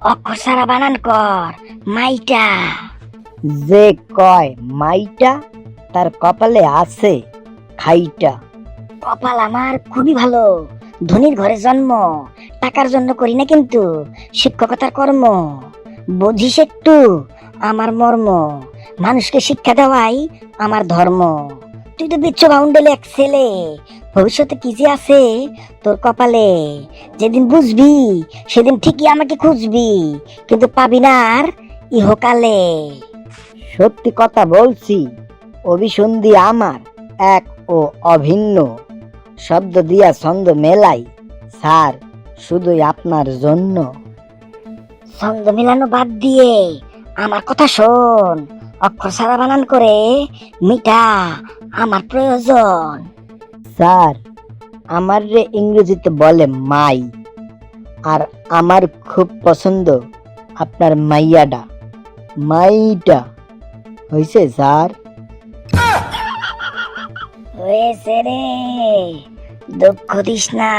অক্ষর সারা বানান কর। মাইটা। যে কয় মাইটা তার কপালে আছে খাইটা। কপাল আমার খুবই ভালো, ধনীর ঘরে জন্ম, টাকার জন্য করি না কিন্তু শিক্ষকতার কর্ম। বুঝিস একটু আমার মর্ম, মানুষকে শিক্ষা দেওয়াই আমার ধর্ম। তুই তো বিচ্ছ বাউন্ডেলে এক ছেলে, ভবিষ্যতে কি যে আছে তোর কপালে। যেদিন বুঝবি সেদিন ঠিকই আমাকে খুঁজবি, কিন্তু পাবি না আর ইহকালে। সত্যি কথা বলছি, অভিসন্ধি আমার এক ও অভিন্ন। শব্দ দিয়া ছন্দ মেলাই স্যার শুধুই আপনার জন্য। ছন্দ মিলানো বাদ দিয়ে আমার কথা শোন, অক্ষর সারা বানান করে মিটা আমার প্রয়োজন। স্যার আমার রে ইংরেজিতে বলে মাই, আর আমার খুব পছন্দ আপনার মাইয়াডা। মাইটা হইছে স্যার? হয়েছে রে, দুঃখ দিস না।